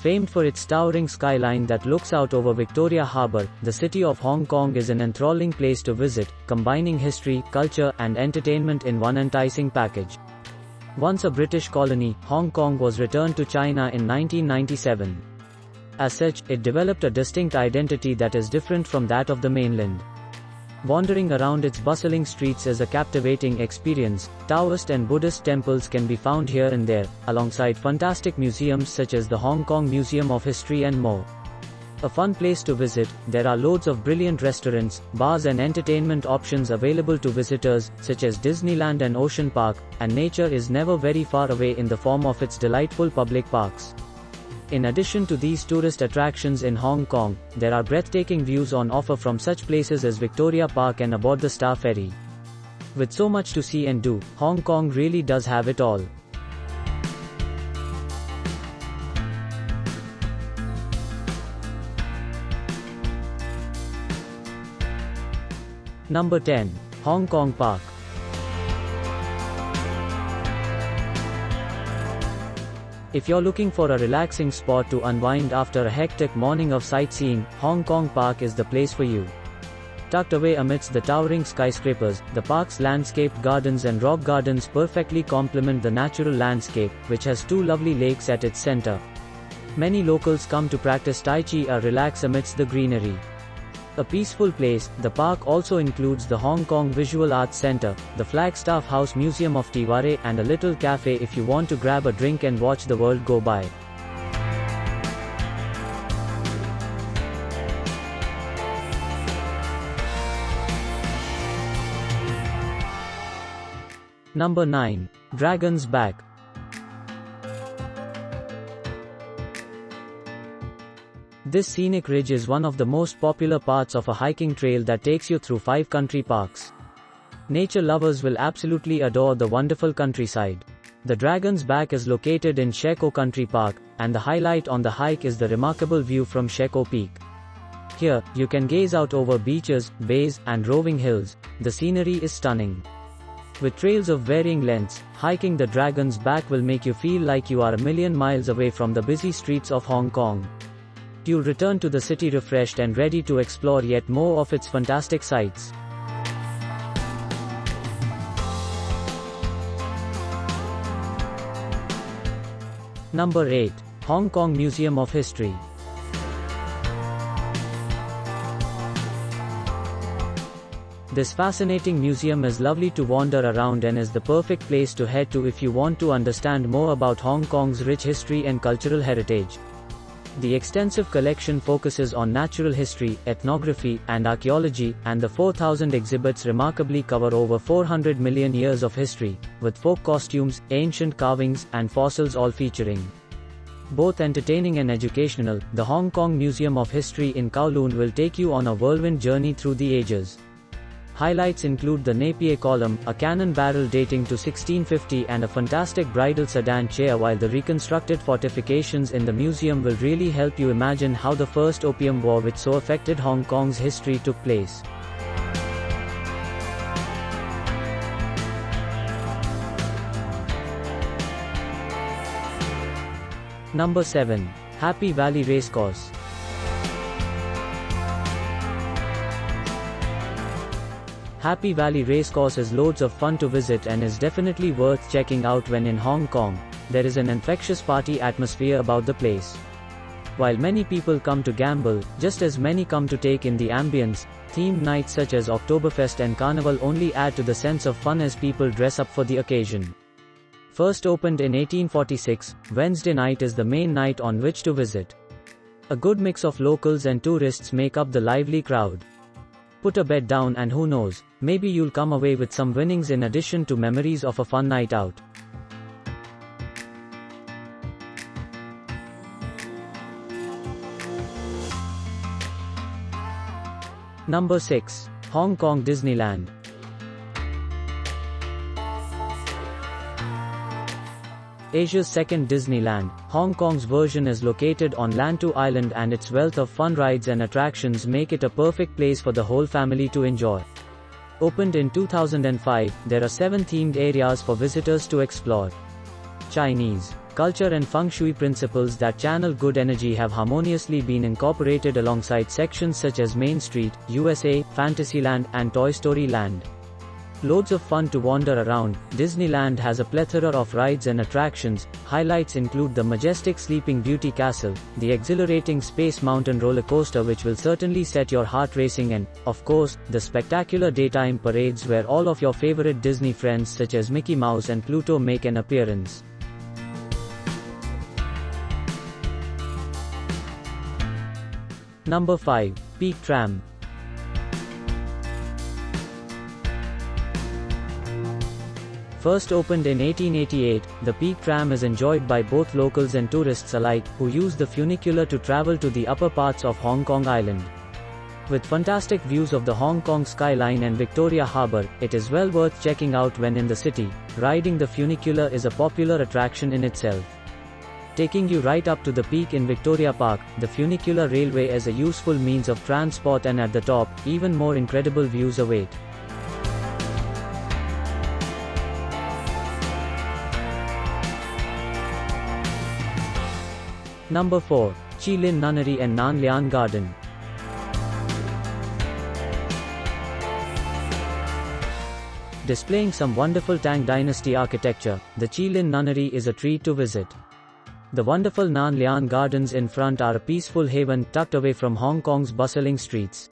Famed for its towering skyline that looks out over Victoria Harbour, the city of Hong Kong is an enthralling place to visit, combining history, culture, and entertainment in one enticing package. Once a British colony, Hong Kong was returned to China in 1997. As such, it developed a distinct identity that is different from that of the mainland. Wandering around its bustling streets is a captivating experience. Taoist and Buddhist temples can be found here and there, alongside fantastic museums such as the Hong Kong Museum of History and more. A fun place to visit, there are loads of brilliant restaurants, bars and entertainment options available to visitors, such as Disneyland and Ocean Park, and nature is never very far away in the form of its delightful public parks. In addition to these tourist attractions in Hong Kong, there are breathtaking views on offer from such places as Victoria Park and aboard the Star Ferry. With so much to see and do, Hong Kong really does have it all. Number 10. Hong Kong Park. If you're looking for a relaxing spot to unwind after a hectic morning of sightseeing, Hong Kong Park is the place for you. Tucked away amidst the towering skyscrapers, the park's landscaped gardens and rock gardens perfectly complement the natural landscape, which has two lovely lakes at its center. Many locals come to practice Tai Chi or relax amidst the greenery. A peaceful place, the park also includes the Hong Kong Visual Arts Centre, the Flagstaff House Museum of Tiwari, and a little cafe if you want to grab a drink and watch the world go by. Number 9. Dragon's Back. This scenic ridge is one of the most popular parts of a hiking trail that takes you through 5 country parks. Nature lovers will absolutely adore the wonderful countryside. The Dragon's Back is located in Sheko Country Park, and the highlight on the hike is the remarkable view from Sheko Peak. Here, you can gaze out over beaches, bays, and rolling hills. The scenery is stunning. With trails of varying lengths, hiking the Dragon's Back will make you feel like you are a million miles away from the busy streets of Hong Kong. You'll return to the city refreshed and ready to explore yet more of its fantastic sights. Number 8. Hong Kong Museum of History. This fascinating museum is lovely to wander around and is the perfect place to head to if you want to understand more about Hong Kong's rich history and cultural heritage. The extensive collection focuses on natural history, ethnography, and archaeology, and the 4,000 exhibits remarkably cover over 400 million years of history, with folk costumes, ancient carvings, and fossils all featuring. Both entertaining and educational, the Hong Kong Museum of History in Kowloon will take you on a whirlwind journey through the ages. Highlights include the Napier column, a cannon barrel dating to 1650, and a fantastic bridal sedan chair, while the reconstructed fortifications in the museum will really help you imagine how the First Opium War, which so affected Hong Kong's history, took place. Number 7. Happy Valley Racecourse. Happy Valley Racecourse is loads of fun to visit and is definitely worth checking out when in Hong Kong. There is an infectious party atmosphere about the place. While many people come to gamble, just as many come to take in the ambience. Themed nights such as Oktoberfest and Carnival only add to the sense of fun as people dress up for the occasion. First opened in 1846, Wednesday night is the main night on which to visit. A good mix of locals and tourists make up the lively crowd. Put a bet down and who knows, maybe you'll come away with some winnings in addition to memories of a fun night out. Number 6. Hong Kong Disneyland. Asia's second Disneyland, Hong Kong's version is located on Lantau Island, and its wealth of fun rides and attractions make it a perfect place for the whole family to enjoy. Opened in 2005, there are 7 themed areas for visitors to explore. Chinese culture and feng shui principles that channel good energy have harmoniously been incorporated alongside sections such as Main Street, USA, Fantasyland, and Toy Story Land. Loads of fun to wander around. Disneyland has a plethora of rides and attractions. Highlights include the majestic Sleeping Beauty Castle, the exhilarating Space Mountain roller coaster which will certainly set your heart racing, and, of course, the spectacular daytime parades where all of your favorite Disney friends such as Mickey Mouse and Pluto make an appearance. Number 5. Peak Tram. First opened in 1888, the Peak Tram is enjoyed by both locals and tourists alike, who use the funicular to travel to the upper parts of Hong Kong Island. With fantastic views of the Hong Kong skyline and Victoria Harbour, it is well worth checking out when in the city. Riding the funicular is a popular attraction in itself. Taking you right up to the peak in Victoria Park, the funicular railway is a useful means of transport, and at the top, even more incredible views await. Number 4. Chi Lin Nunnery and Nan Lian Garden. Displaying some wonderful Tang Dynasty architecture, the Chi Lin Nunnery is a treat to visit. The wonderful Nan Lian Gardens in front are a peaceful haven tucked away from Hong Kong's bustling streets.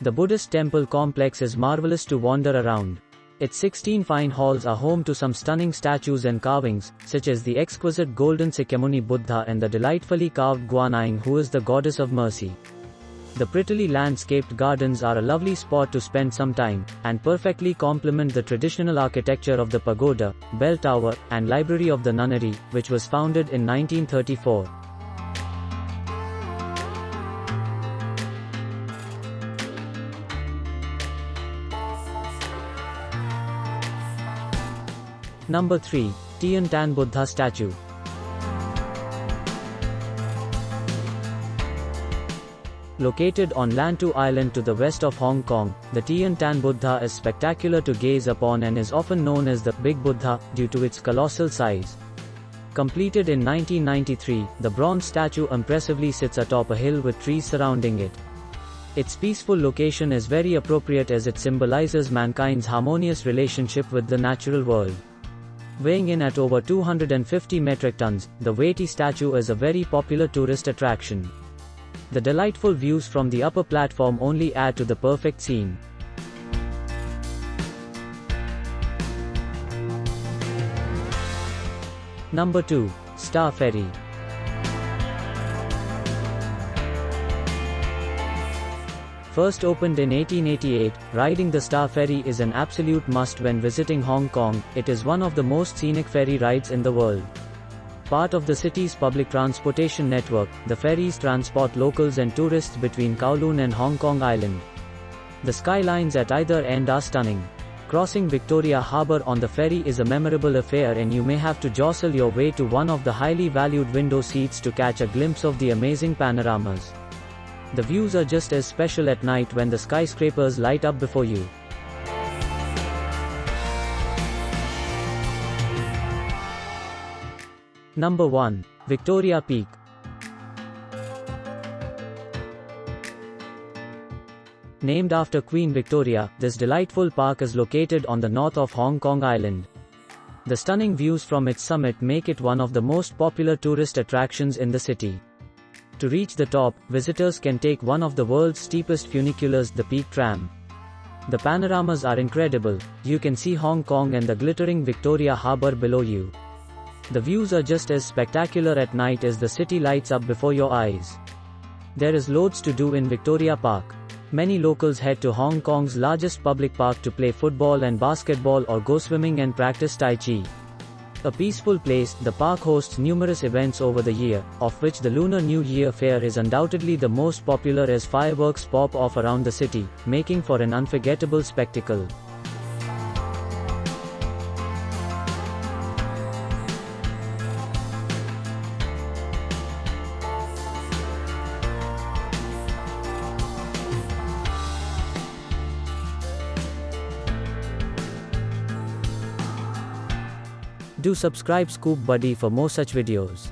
The Buddhist temple complex is marvelous to wander around. Its 16 fine halls are home to some stunning statues and carvings, such as the exquisite golden Sakyamuni Buddha and the delightfully carved Guanyin, who is the goddess of mercy. The prettily landscaped gardens are a lovely spot to spend some time, and perfectly complement the traditional architecture of the pagoda, bell tower, and library of the nunnery, which was founded in 1934. Number 3. Tian Tan Buddha Statue. Located on Lantau Island to the west of Hong Kong, the Tian Tan Buddha is spectacular to gaze upon and is often known as the Big Buddha due to its colossal size. Completed in 1993, the bronze statue impressively sits atop a hill with trees surrounding it. Its peaceful location is very appropriate as it symbolizes mankind's harmonious relationship with the natural world. Weighing in at over 250 metric tons, the weighty statue is a very popular tourist attraction. The delightful views from the upper platform only add to the perfect scene. Number 2. Star Ferry. First opened in 1888, riding the Star Ferry is an absolute must when visiting Hong Kong. It is one of the most scenic ferry rides in the world. Part of the city's public transportation network, the ferries transport locals and tourists between Kowloon and Hong Kong Island. The skylines at either end are stunning. Crossing Victoria Harbour on the ferry is a memorable affair, and you may have to jostle your way to one of the highly valued window seats to catch a glimpse of the amazing panoramas. The views are just as special at night when the skyscrapers light up before you. Number 1. Victoria Peak. Named after Queen Victoria, this delightful park is located on the north of Hong Kong Island. The stunning views from its summit make it one of the most popular tourist attractions in the city. To reach the top, visitors can take one of the world's steepest funiculars, the Peak Tram. The panoramas are incredible. You can see Hong Kong and the glittering Victoria Harbour below you. The views are just as spectacular at night as the city lights up before your eyes. There is loads to do in Victoria Park. Many locals head to Hong Kong's largest public park to play football and basketball or go swimming and practice Tai Chi. A peaceful place, the park hosts numerous events over the year, of which the Lunar New Year Fair is undoubtedly the most popular as fireworks pop off around the city, making for an unforgettable spectacle. Do subscribe ScoopBuddy for more such videos.